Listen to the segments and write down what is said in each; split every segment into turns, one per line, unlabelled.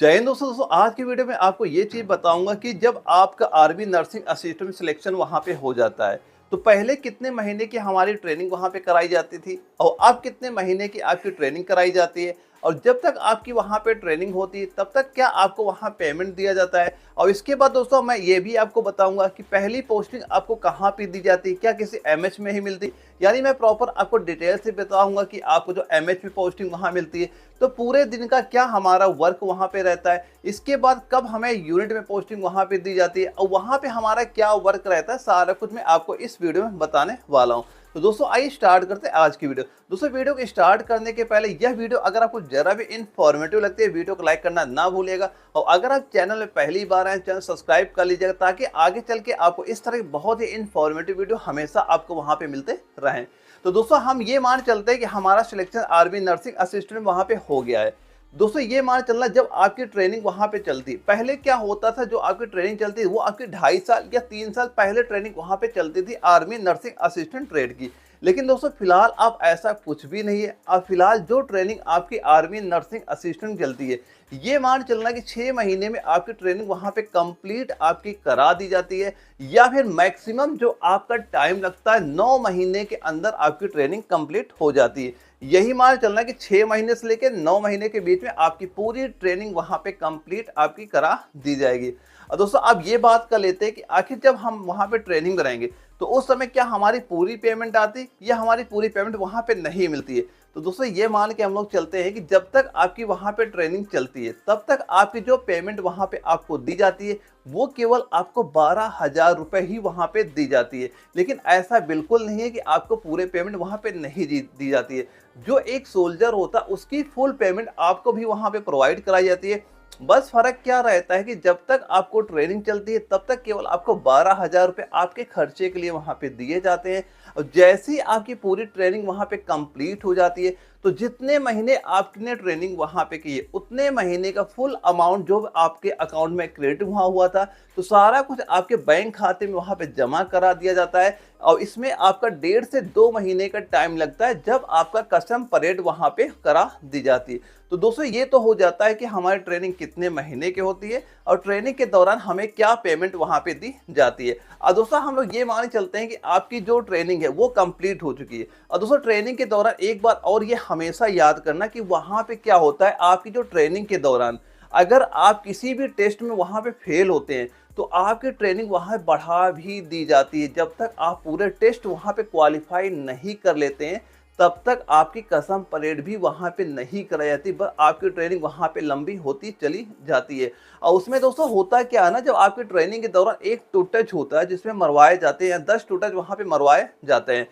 जय हिंद दोस्तों आज की वीडियो में आपको ये चीज़ बताऊंगा कि जब आपका आर्मी नर्सिंग असिस्टेंट सिलेक्शन वहाँ पे हो जाता है तो पहले कितने महीने की हमारी ट्रेनिंग वहाँ पे कराई जाती थी और अब कितने महीने की आपकी ट्रेनिंग कराई जाती है और जब तक आपकी वहाँ पे ट्रेनिंग होती है तब तक क्या आपको वहाँ पेमेंट दिया जाता है। और इसके बाद दोस्तों मैं ये भी आपको बताऊंगा कि पहली पोस्टिंग आपको कहाँ पे दी जाती है, क्या किसी एमएच में ही मिलती, यानी मैं प्रॉपर आपको डिटेल से बताऊंगा कि आपको जो एमएच में पोस्टिंग वहाँ मिलती है तो पूरे दिन का क्या हमारा वर्क वहाँ पे रहता है, इसके बाद कब हमें यूनिट में पोस्टिंग वहाँ पे दी जाती है और वहाँ पे हमारा क्या वर्क रहता है, सारा कुछ मैं आपको इस वीडियो में बताने वाला हूँ। तो दोस्तों आइए स्टार्ट करते हैं आज की वीडियो। दोस्तों वीडियो को स्टार्ट करने के पहले यह वीडियो अगर आपको जरा भी इन्फॉर्मेटिव लगती है वीडियो को लाइक करना ना भूलिएगा और अगर आप चैनल में पहली बार आए चैनल सब्सक्राइब कर लीजिएगा ताकि आगे चल के आपको इस तरह की बहुत ही इन्फॉर्मेटिव वीडियो हमेशा आपको वहाँ पे मिलते रहें। तो दोस्तों हम ये मान चलते हैं कि हमारा सिलेक्शन आर्मी नर्सिंग असिस्टेंट वहाँ पे हो गया है। दोस्तों ये मान चलना जब आपकी ट्रेनिंग वहाँ पे चलती, पहले क्या होता था, जो आपकी ट्रेनिंग चलती वो आपकी 2.5 साल या 3 साल पहले ट्रेनिंग वहाँ पे चलती थी आर्मी नर्सिंग असिस्टेंट ट्रेड की। लेकिन दोस्तों फिलहाल अब ऐसा कुछ भी नहीं है। अब फिलहाल जो ट्रेनिंग आपकी आर्मी नर्सिंग असिस्टेंट चलती है ये मान चलना कि 6 महीने में आपकी ट्रेनिंग वहाँ पे कंप्लीट आपकी करा दी जाती है या फिर मैक्सिमम जो आपका टाइम लगता है 9 महीने के अंदर आपकी ट्रेनिंग कंप्लीट हो जाती है। यही मान चलना कि 6 महीने से लेकर 9 महीने के बीच में आपकी पूरी ट्रेनिंग वहाँ पे कंप्लीट आपकी करा दी जाएगी। और दोस्तों अब ये बात कर लेते हैं कि आखिर जब हम वहाँ पे ट्रेनिंग कराएंगे तो उस समय क्या हमारी पूरी पेमेंट आती या हमारी पूरी पेमेंट वहाँ पे नहीं मिलती है। तो दोस्तों ये मान के हम लोग चलते हैं कि जब तक आपकी वहाँ पे ट्रेनिंग चलती है तब तक आपकी जो पेमेंट वहाँ पे आपको दी जाती है वो केवल आपको 12,000 रुपये ही वहाँ पे दी जाती है। लेकिन ऐसा बिल्कुल नहीं है कि आपको पूरे पेमेंट वहाँ पे नहीं दी जाती है। जो एक सोल्जर होता है उसकी फुल पेमेंट आपको भी वहाँ पे प्रोवाइड कराई जाती है। बस फर्क क्या रहता है कि जब तक आपको ट्रेनिंग चलती है तब तक केवल आपको 12,000 रुपये आपके खर्चे के लिए वहाँ पे दिए जाते हैं और जैसे ही आपकी पूरी ट्रेनिंग वहाँ पे कंप्लीट हो जाती है तो जितने महीने आपने ट्रेनिंग वहाँ पे की है उतने महीने का फुल अमाउंट जो आपके अकाउंट में क्रेडिट हुआ था तो सारा कुछ आपके बैंक खाते में वहाँ पे जमा करा दिया जाता है। और इसमें आपका 1.5 से 2 महीने का टाइम लगता है जब आपका कस्टम परेड वहाँ पे करा दी जाती है। तो दोस्तों ये तो हो जाता है कि हमारी ट्रेनिंग कितने महीने की होती है और ट्रेनिंग के दौरान हमें क्या पेमेंट वहाँ पे दी जाती है। और दोस्तों हम लोग ये मान चलते हैं कि आपकी जो ट्रेनिंग है वो कंप्लीट हो चुकी है। और दोस्तों ट्रेनिंग के दौरान एक बात और ये हमेशा याद करना कि वहाँ पे क्या होता है, आपकी जो ट्रेनिंग के दौरान अगर आप किसी भी टेस्ट में वहाँ पे फेल होते हैं तो आपकी ट्रेनिंग वहाँ बढ़ा भी दी जाती है। जब तक आप पूरे टेस्ट वहाँ पे क्वालिफाई नहीं कर लेते हैं तब तक आपकी कसम परेड भी वहाँ पे नहीं कराई जाती, बस आपकी ट्रेनिंग वहाँ पे लंबी होती चली जाती है। और उसमें दोस्तों होता क्या है ना, जब आपकी ट्रेनिंग के दौरान एक टू टच होता है जिसमें मरवाए जाते हैं या 10 टू टच वहाँ पे मरवाए जाते हैं,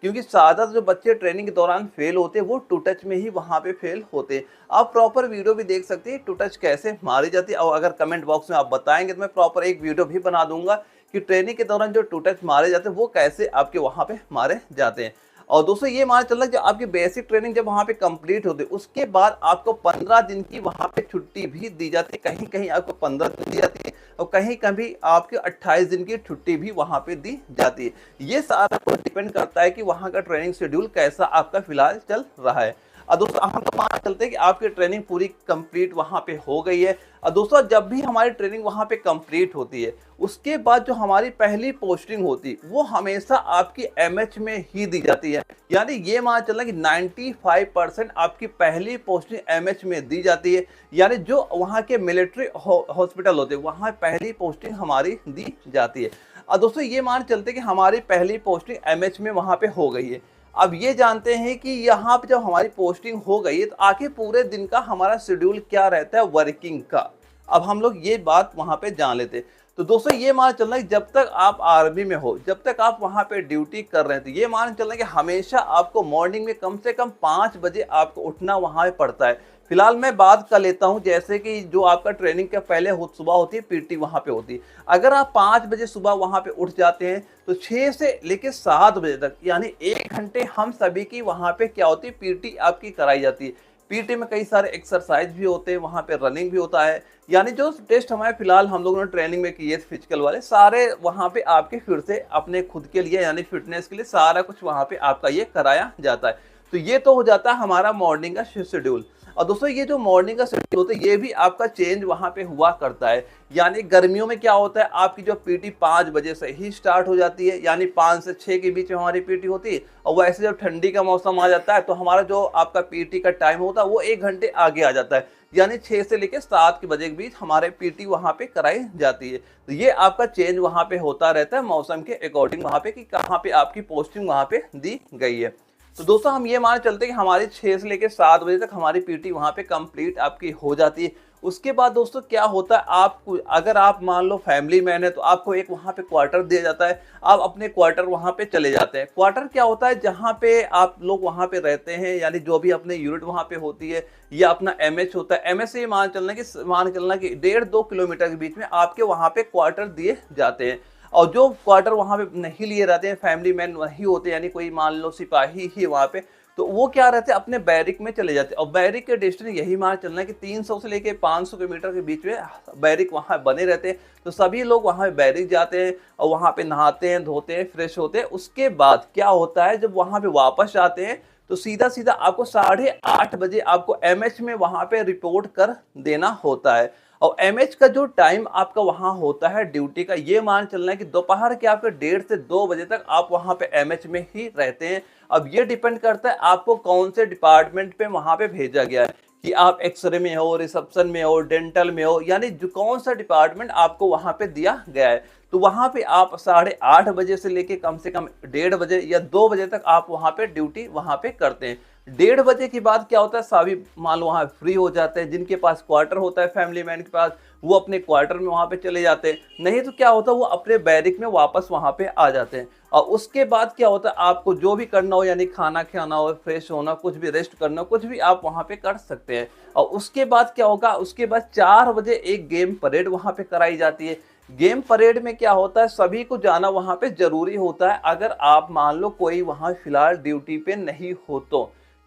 क्योंकि ज़्यादा जो बच्चे ट्रेनिंग के दौरान फेल होते हैं वो टू टच में ही वहाँ पे फेल होते हैं। आप प्रॉपर वीडियो भी देख सकते हैं टू टच कैसे मारी जाती है और अगर कमेंट बॉक्स में आप बताएंगे तो मैं प्रॉपर एक वीडियो भी बना दूंगा कि ट्रेनिंग के दौरान जो टू टच मारे जाते हैं वो कैसे आपके वहाँ पे मारे जाते हैं। और दोस्तों ये मान चलना जब आपकी बेसिक ट्रेनिंग जब वहाँ पे कंप्लीट होती है उसके बाद आपको 15 दिन की वहाँ पे छुट्टी भी दी जाती है। कहीं कहीं आपको 15 दिन दी जाती है और कहीं कभी आपके 28 दिन की छुट्टी भी वहाँ पे दी जाती है। ये सारा कुछ डिपेंड करता है कि वहाँ का ट्रेनिंग शेड्यूल कैसा आपका फिलहाल चल रहा है। और दोस्तों हम तो मान चलते हैं कि आपकी ट्रेनिंग पूरी कंप्लीट वहाँ पे हो गई है। और दोस्तों जब भी हमारी ट्रेनिंग वहाँ पे कंप्लीट होती है उसके बाद जो हमारी पहली पोस्टिंग होती है वो हमेशा आपकी एमएच में ही दी जाती है। यानी ये मान चलना कि 95% आपकी पहली पोस्टिंग एमएच में दी जाती है। यानी जो वहाँ के मिलिट्री हॉस्पिटल होते हैं वहाँ पहली पोस्टिंग हमारी दी जाती है। और दोस्तों ये मान चलते कि हमारी पहली पोस्टिंग एमएच में वहाँ पे हो गई है। अब ये जानते हैं कि यहाँ पे जब हमारी पोस्टिंग हो गई है तो आखिर पूरे दिन का हमारा शेड्यूल क्या रहता है वर्किंग का। अब हम लोग ये बात वहाँ पे जान लेते हैं। तो दोस्तों ये मान चलना कि जब तक आप आर्मी में हो, जब तक आप वहाँ पे ड्यूटी कर रहे हैं तो ये मान चलना कि हमेशा आपको मॉर्निंग में कम से कम 5 बजे आपको उठना वहाँ पे पड़ता है। फिलहाल मैं बात कर लेता हूं जैसे कि जो आपका ट्रेनिंग के पहले सुबह होती है पीटी वहां पे होती है। अगर आप 5 बजे सुबह वहां पे उठ जाते हैं तो 6 से लेकर 7 बजे तक यानी 1 घंटे हम सभी की वहां पे क्या होती है पीटी आपकी कराई जाती है। पीटी में कई सारे एक्सरसाइज भी होते हैं, वहाँ पे रनिंग भी होता है। यानी जो टेस्ट हमारे फिलहाल हम लोगों ने ट्रेनिंग में किए फिजिकल वाले सारे वहाँ पे आपके फिर से अपने खुद के लिए यानी फिटनेस के लिए सारा कुछ वहाँ पे आपका ये कराया जाता है। तो ये तो हो जाता है हमारा मॉर्निंग का शेड्यूल। और दोस्तों ये जो मॉर्निंग का शेड्यूल होता है ये भी आपका चेंज वहां पे हुआ करता है। यानी गर्मियों में क्या होता है, आपकी जो पीटी 5 बजे से ही स्टार्ट हो जाती है, यानी 5 से 6 के बीच में हमारी पीटी होती है। और वैसे जब ठंडी का मौसम आ जाता है तो हमारा जो आपका पीटी का टाइम होता है वो 1 घंटे आगे आ जाता है, यानी 6 से लेकर 7 के बजे के बीच हमारे पीटी वहां पे कराई जाती है। तो ये आपका चेंज वहां पे होता रहता है मौसम के अकॉर्डिंग, वहां पे कि कहाँ पे आपकी पोस्टिंग वहां पे दी गई है। तो दोस्तों हम ये मान चलते हैं कि हमारी 6 से लेकर 7 बजे तक हमारी पीटी वहां पे कंप्लीट आपकी हो जाती है। उसके बाद दोस्तों क्या होता है, आपको अगर आप मान लो फैमिली मैन है तो आपको एक वहां पे क्वार्टर दिया जाता है, आप अपने क्वार्टर वहां पे चले जाते हैं। क्वार्टर क्या होता है, जहां पे आप लोग वहां पे रहते हैं, यानी जो भी अपने यूनिट वहां पे होती है, या अपना एमएच होता है। एमएच से मान चलना कि 1.5-2 किलोमीटर के बीच में आपके वहां पे क्वार्टर दिए जाते हैं। और जो क्वार्टर वहां पे नहीं लिए रहते हैं, फैमिली मैन वही होते हैं, यानी कोई मान लो सिपाही ही वहां पे, तो वो क्या रहते हैं, अपने बैरिक में चले जाते हैं। और बैरिक के डिस्टेंस यही मान चलना है कि 300 से लेके 500 किलोमीटर के बीच में बैरिक वहां बने रहते हैं। तो सभी लोग वहां बैरिक जाते हैं और वहां पे नहाते हैं, धोते हैं, फ्रेश होते हैं। उसके बाद क्या होता है, जब वहां पे वापस जाते हैं तो सीधा सीधा आपको 8:30 बजे आपको एमएच में वहां पे रिपोर्ट कर देना होता है। और एमएच का जो टाइम आपका वहां होता है ड्यूटी का, ये मान चलना है कि दोपहर के आपके 1:30 से 2 बजे तक आप वहां पे एमएच में ही रहते हैं। अब ये डिपेंड करता है आपको कौन से डिपार्टमेंट पे वहां पे भेजा गया है, कि आप एक्सरे में हो, रिसेप्शन में हो, डेंटल में हो, यानी जो कौन सा डिपार्टमेंट आपको वहां पे दिया गया है। तो वहां पे आप 8:30 बजे से लेके कम से कम 1:30 बजे या 2 बजे तक आप वहां पे ड्यूटी वहां पे करते हैं। 1:30 बजे के बाद क्या होता है, सभी मान लो वहां फ्री हो जाते हैं। जिनके पास क्वार्टर होता है फैमिली मैन के पास, वो अपने क्वार्टर में वहां पे चले जाते हैं। नहीं तो क्या होता है, वो अपने बैरिक में वापस वहां पे आ जाते हैं। और उसके बाद क्या होता है, आपको जो भी करना हो, यानी खाना खाना हो, फ्रेश होना, कुछ भी रेस्ट करना हो, कुछ भी आप वहां पे कर सकते हैं। और उसके बाद क्या होगा, उसके बाद 4 बजे एक गेम परेड वहां पे कराई जाती है। गेम परेड में क्या होता है, सभी को जाना वहां पे जरूरी होता है। अगर आप मान लो कोई वहां फिलहाल ड्यूटी पे नहीं हो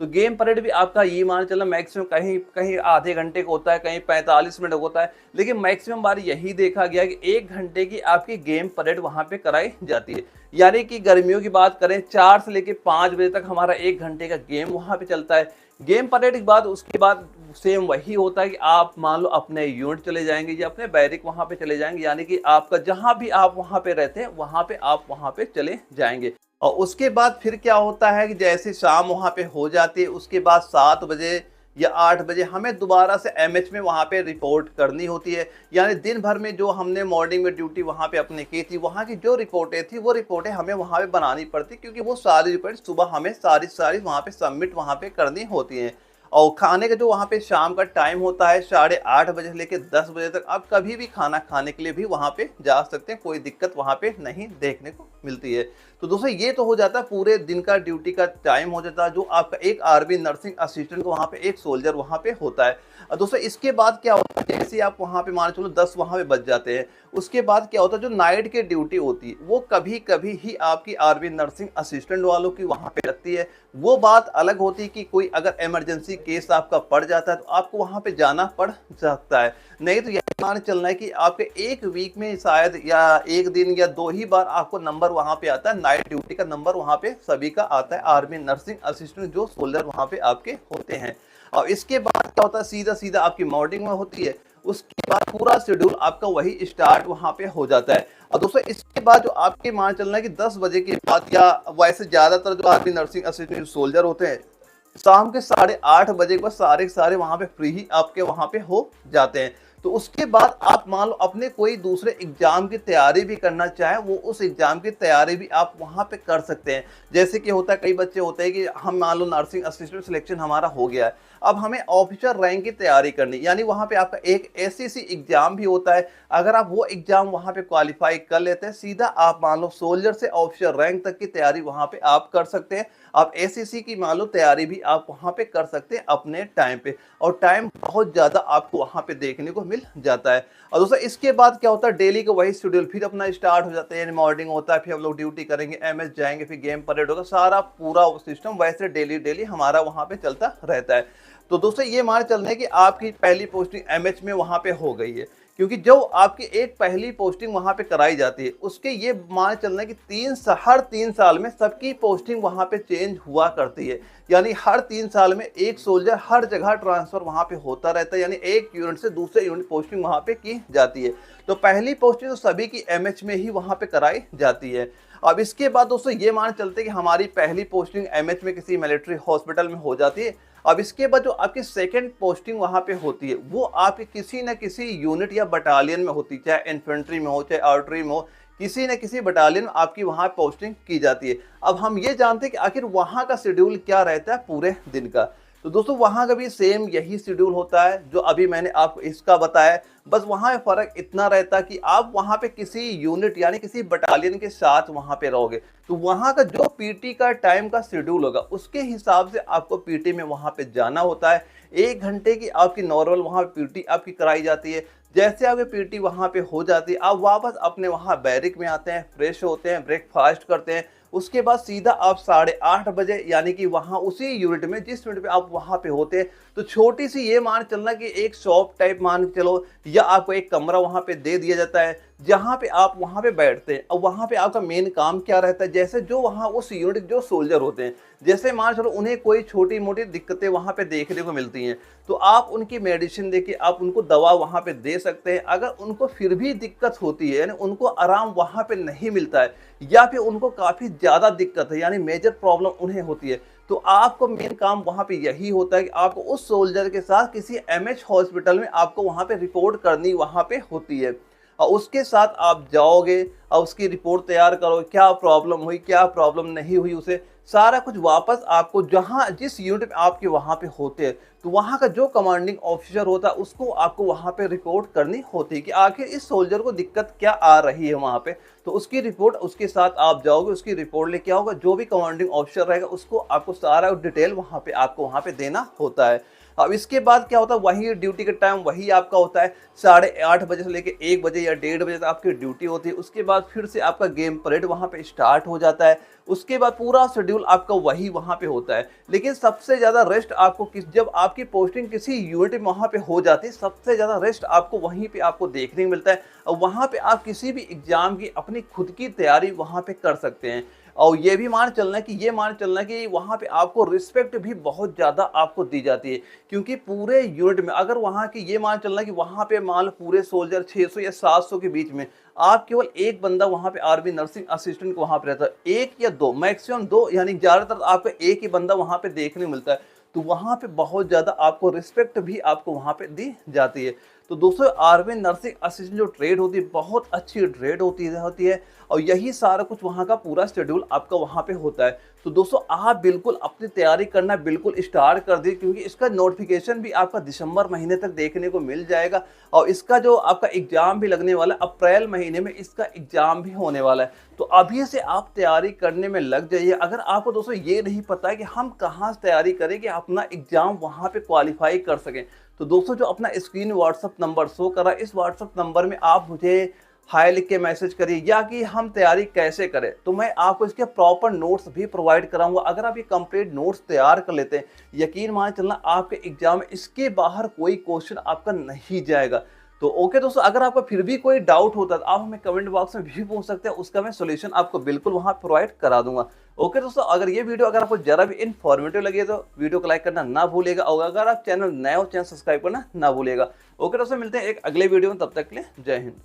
तो गेम परेड भी आपका ये मान चलो मैक्सिमम कहीं कहीं आधे घंटे का होता है, कहीं 45 मिनट का होता है। लेकिन मैक्सिमम बार यही देखा गया कि 1 घंटे की आपकी गेम परेड वहां पे कराई जाती है। यानी कि गर्मियों की बात करें, 4 से लेकर 5 बजे तक हमारा 1 घंटे का गेम वहां पे चलता है। गेम परेड के बाद उसके बाद सेम वही होता है कि आप मान लो अपने यूनिट चले जाएंगे या अपने बैरिक वहां पे चले जाएंगे, यानी कि आपका जहां भी आप वहां पे रहते हैं वहां पे आप वहां पे चले जाएंगे। और उसके बाद फिर क्या होता है कि जैसे शाम वहां पे हो जाती है, उसके बाद 7 बजे या 8 बजे हमें दोबारा से एमएच में वहां पे रिपोर्ट करनी होती है। यानी दिन भर में जो हमने मॉर्निंग में ड्यूटी वहां पे अपने की थी, वहां की जो रिपोर्टें थी वो रिपोर्टें हमें वहां पे बनानी पड़ती, क्योंकि वो सारी रिपोर्ट सुबह हमें सारी वहां पे सबमिट वहां पे करनी होती हैं। और खाने का जो वहाँ पे शाम का टाइम होता है 8:30 बजे से लेकर 10 बजे तक, आप कभी भी खाना खाने के लिए भी वहाँ पे जा सकते हैं, कोई दिक्कत वहाँ पे नहीं देखने को मिलती है। तो दोस्तों ये तो हो जाता है पूरे दिन का ड्यूटी का टाइम हो जाता है, जो आपका एक आर्मी नर्सिंग असिस्टेंट को वहाँ पे एक सोल्जर वहाँ पे होता है। और दोस्तों इसके बाद क्या होता है, जैसे आप वहाँ पे मान चलो 10 वहाँ पे बच जाते हैं, उसके बाद क्या होता है, जो नाइट की ड्यूटी होती है वो कभी कभी ही आपकी आर्मी नर्सिंग असिस्टेंट वालों की वहाँ पे लगती है। वो बात अलग होती है कि कोई अगर इमरजेंसी केस आपका पड़ जाता है तो आपको वहां पे जाना पड़ सकता है। नहीं तो यही मान चलना है कि आपके एक वीक में शायद या एक दिन या 2 ही बार आपको नंबर वहां पे आता है, नाइट ड्यूटी का नंबर वहां पे सभी का आता है, आर्मी नर्सिंग असिस्टेंट जो सोल्जर वहां पे आपके होते हैं। और इसके बाद क्या होता है, सीधा सीधा आपकी मॉर्निंग में होती है, उसके बाद पूरा शेड्यूल आपका वही स्टार्ट वहां पे हो जाता है। और दोस्तों इसके बाद जो आपके मान चलना है कि 10 बजे के बाद, या वैसे ज्यादातर जो आर्मी नर्सिंग असिस्टेंट सोल्जर होते हैं, शाम के 8:30 बजे के बाद सारे के सारे वहां पे फ्री ही आपके वहां पे हो जाते हैं। तो उसके बाद आप मान लो अपने कोई दूसरे एग्जाम की तैयारी भी करना चाहे, वो उस एग्जाम की तैयारी भी आप वहां पे कर सकते हैं। जैसे कि होता है, कई बच्चे होते हैं कि हम मान लो नर्सिंग असिस्टेंट सिलेक्शन हमारा हो गया है, अब हमें ऑफिसर रैंक की तैयारी करनी, यानी वहां पे आपका एक एससीसी एग्जाम भी होता है। अगर आप वो एग्जाम वहां पे क्वालिफाई कर लेते हैं, सीधा आप मान लो सोल्जर से ऑफिसर रैंक तक की तैयारी वहां पे आप कर सकते हैं। आप एससीसी की मान लो तैयारी भी आप वहां पे कर सकते हैं अपने टाइम पे, और टाइम बहुत ज्यादा आपको वहां पे देखने को मिल जाता है। और दोस्तों इसके बाद क्या होता है, डेली का वही शेड्यूल फिर अपना स्टार्ट हो जाता है। मॉर्निंग होता है, फिर हम लोग ड्यूटी करेंगे, एमएस जाएंगे, फिर गेम परेड होगा, सारा पूरा सिस्टम वैसे डेली डेली हमारा वहां पे चलता रहता है। तो दोस्तों ये मान चल रहे हैं कि आपकी पहली पोस्टिंग एमएच में वहां पे हो गई है, क्योंकि जो आपकी एक पहली पोस्टिंग वहां पे कराई जाती है उसके ये मान चलना है कि हर 3 साल में सबकी पोस्टिंग वहां पे चेंज हुआ करती है। यानी हर 3 साल में एक सोल्जर हर जगह ट्रांसफर वहां पे होता रहता है, यानी एक यूनिट से दूसरे यूनिट पोस्टिंग वहां पे की जाती है। तो पहली पोस्टिंग तो सभी की एमएच में ही वहां पे कराई जाती है। अब इसके बाद दोस्तों ये मान चलते हैं कि हमारी पहली पोस्टिंग एमएच में किसी मिलिट्री हॉस्पिटल में हो जाती है। अब इसके बाद जो आपकी सेकंड पोस्टिंग वहां पे होती है वो आपके किसी न किसी यूनिट या बटालियन में होती है, चाहे इन्फेंट्री में हो चाहे आर्टरी में हो, किसी न किसी बटालियन में आपकी वहां पोस्टिंग की जाती है। अब हम ये जानते हैं कि आखिर वहां का शेड्यूल क्या रहता है पूरे दिन का। तो दोस्तों वहां का भी सेम यही शेड्यूल होता है जो अभी मैंने आपको इसका बताया, बस वहां फर्क इतना रहता है कि आप वहां पे किसी यूनिट यानी किसी बटालियन के साथ वहां पे रहोगे, तो वहां का जो पीटी का टाइम का शेड्यूल होगा उसके हिसाब से आपको पीटी में वहां पे जाना होता है। 1 घंटे की आपकी नॉर्मल वहां पीटी आपकी कराई जाती है। जैसे आपकी पीटी वहां पे हो जाती है आप वापस अपने वहां बैरिक में आते हैं, फ्रेश होते हैं, ब्रेकफास्ट करते हैं, उसके बाद सीधा आप 8:30 बजे यानी कि वहां उसी यूनिट में जिस यूनिट में आप वहां पे होते हैं, तो छोटी सी ये मान चलना कि एक शॉप टाइप मान के चलो, या आपको एक कमरा वहां पे दे दिया जाता है जहां पे आप वहां पे बैठते हैं। और वहां पे आपका मेन काम क्या रहता है, जैसे जो वहां उस यूनिट जो सोल्जर होते हैं, जैसे मान चलो उन्हें कोई छोटी मोटी दिक्कतें वहां पे देखने को मिलती हैं, तो आप उनकी मेडिसिन देके आप उनको दवा वहां पे दे सकते हैं। अगर उनको फिर भी दिक्कत होती है यानी उनको आराम वहां पे नहीं मिलता है या फिर उनको काफी ज्यादा दिक्कत है यानी मेजर प्रॉब्लम उन्हें होती है, तो आपको मेन काम वहां पे यही होता है कि आपको उस सोल्जर के साथ किसी एमएच हॉस्पिटल में आपको वहां पे रिपोर्ट करनी वहां पे होती है। और उसके साथ आप जाओगे और उसकी रिपोर्ट तैयार करो, क्या प्रॉब्लम हुई क्या प्रॉब्लम नहीं हुई, उसे सारा कुछ वापस आपको जहां जिस यूनिट में आपके वहां पे होते हैं तो वहां का जो कमांडिंग ऑफिसर होता है उसको आपको वहां पे रिपोर्ट करनी होती है कि आखिर इस सोल्जर को दिक्कत क्या आ रही है वहां पे। तो उसकी रिपोर्ट उसके साथ आप जाओगे, उसकी रिपोर्ट लेके आओगे, जो भी कमांडिंग ऑफिसर रहेगा उसको आपको सारा डिटेल वहां पे आपको वहां पे देना होता है। अब इसके बाद क्या होता है, वही ड्यूटी का टाइम वही आपका होता है, 8:30 बजे से लेकर 1 बजे या 1:30 बजे तक आपकी ड्यूटी होती है। उसके बाद फिर से आपका गेम परेड वहां पे स्टार्ट हो जाता है। उसके बाद पूरा शेड्यूल आपका वही वहां पे होता है। लेकिन सबसे ज्यादा रेस्ट आपको जब आपकी पोस्टिंग किसी यूनिट में वहां पे हो जाती है, सबसे ज्यादा रेस्ट आपको वहीं पे आपको देखने को मिलता है। और वहां पे आप किसी भी एग्जाम की अपनी खुद की तैयारी वहां पे कर सकते हैं। और ये भी मान चलना कि वहां पे आपको रिस्पेक्ट भी बहुत ज्यादा आपको दी जाती है, क्योंकि पूरे यूनिट में अगर वहां की ये मान चलना कि वहां पे मान पूरे सोल्जर 600 या 700 के बीच में आप केवल एक बंदा वहां पे आर्मी नर्सिंग असिस्टेंट वहां पे रहता है, एक या दो, मैक्सिमम दो, यानी ज्यादातर आपको एक ही बंदा वहां पे देखने मिलता है, तो वहां पे बहुत ज्यादा आपको रिस्पेक्ट भी आपको वहां पे दी जाती है। तो दोस्तों आर्मी नर्सिंग असिस्टेंट जो ट्रेड होती है बहुत अच्छी ट्रेड होती है और यही सारा कुछ वहाँ का पूरा शेड्यूल आपका वहाँ पे होता है। तो दोस्तों आप बिल्कुल अपनी तैयारी करना बिल्कुल स्टार्ट कर दीजिए, क्योंकि इसका नोटिफिकेशन भी आपका दिसंबर महीने तक देखने को मिल जाएगा और इसका जो आपका एग्जाम भी लगने वाला है, अप्रैल महीने में इसका एग्जाम भी होने वाला है। तो अभी से आप तैयारी करने में लग जाइए। अगर आपको दोस्तों ये नहीं पता है कि हम कहाँ से तैयारी करें कि अपना एग्जाम वहाँ पे क्वालिफाई कर सकें, तो दोस्तों जो अपना स्क्रीन व्हाट्सअप नंबर शो कर रहा है, इस व्हाट्सअप नंबर में आप मुझे हाय लिख के मैसेज करिए या कि हम तैयारी कैसे करें, तो मैं आपको इसके प्रॉपर नोट्स भी प्रोवाइड कराऊंगा। अगर आप ये कंप्लीट नोट्स तैयार कर लेते हैं, यकीन मान चलना आपके एग्जाम में इसके बाहर कोई क्वेश्चन आपका नहीं जाएगा। तो ओके दोस्तों, अगर आपका फिर भी कोई डाउट होता है तो आप हमें कमेंट बॉक्स में भी पूछ सकते हैं, उसका मैं सोल्यूशन आपको बिल्कुल वहां प्रोवाइड करा दूंगा। ओके दोस्तों, अगर ये वीडियो अगर आपको जरा भी इन्फॉर्मेटिव लगे तो वीडियो को लाइक करना ना भूलिएगा और अगर आप चैनल नए हो चैनल सब्सक्राइब करना ना भूलिएगा। ओके दोस्तों, मिलते हैं एक अगले वीडियो में, तब तक के लिए जय हिंद।